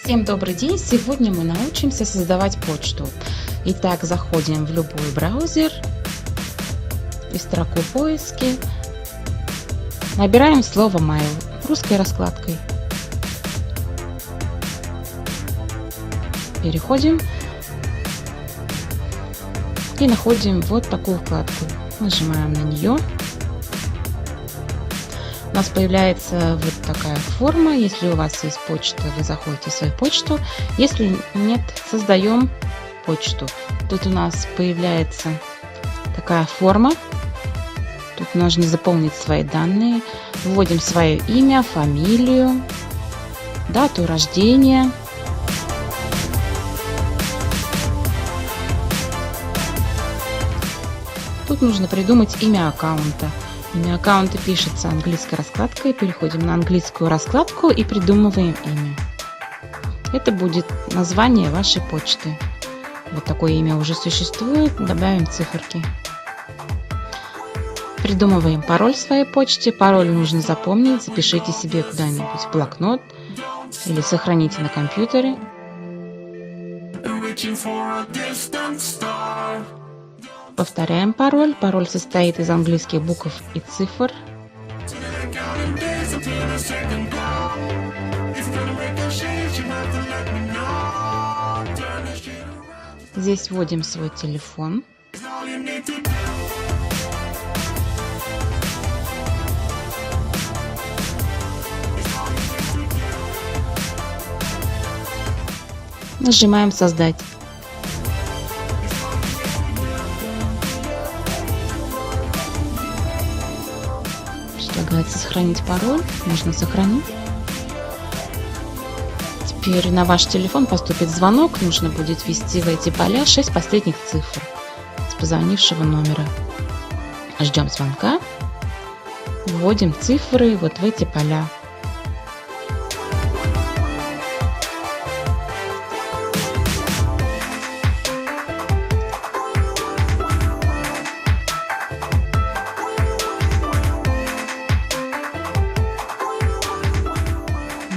Всем добрый день! Сегодня мы научимся создавать почту. Итак, заходим в любой браузер и в строку поиски набираем слово mail русской раскладкой. Переходим и находим вот такую вкладку. Нажимаем на нее. У нас появляется вот такая форма. Если у вас есть почта, вы заходите в свою почту. Если нет, создаем почту. Тут у нас появляется такая форма. Тут нужно заполнить свои данные. Вводим свое имя, фамилию, дату рождения. Тут нужно придумать имя аккаунта. Имя аккаунта пишется английской раскладкой. Переходим на английскую раскладку и придумываем имя. Это будет название вашей почты. Вот такое имя уже существует. Добавим циферки. Придумываем пароль своей почте. Пароль нужно запомнить. Запишите себе куда-нибудь в блокнот или сохраните на компьютере. Повторяем пароль. Пароль состоит из английских букв и цифр. Здесь вводим свой телефон. Нажимаем «Создать». Предлагается сохранить пароль. Можно сохранить. Теперь на ваш телефон поступит звонок. Нужно будет ввести в эти поля 6 последних цифр с позвонившего номера. Ждем звонка. Вводим цифры вот в эти поля.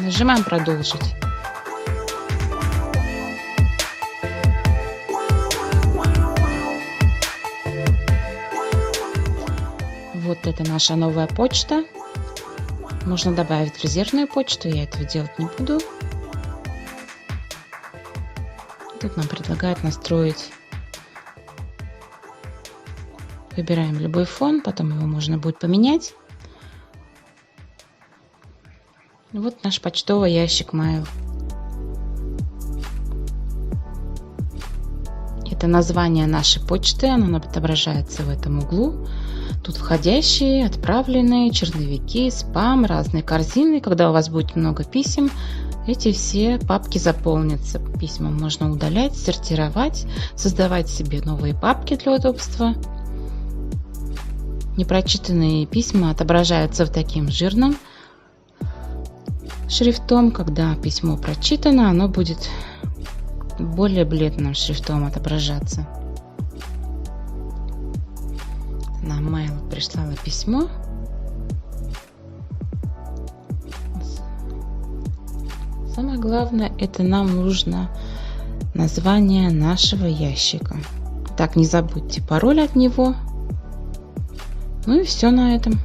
Нажимаем «Продолжить». Вот это наша новая почта. Можно добавить резервную почту, я этого делать не буду. Тут нам предлагают настроить. Выбираем любой фон, потом его можно будет поменять. Вот наш почтовый ящик Mail. Это название нашей почты, оно отображается в этом углу. Тут входящие, отправленные, черновики, спам, разные корзины. Когда у вас будет много писем, эти все папки заполнятся. Письма можно удалять, сортировать, создавать себе новые папки для удобства. Непрочитанные письма отображаются в таким жирном шрифтом. Когда письмо прочитано, оно будет более бледным шрифтом отображаться. На mail прислало письмо. Самое главное, это нам нужно название нашего ящика. Так, не забудьте пароль от него. Ну и все на этом.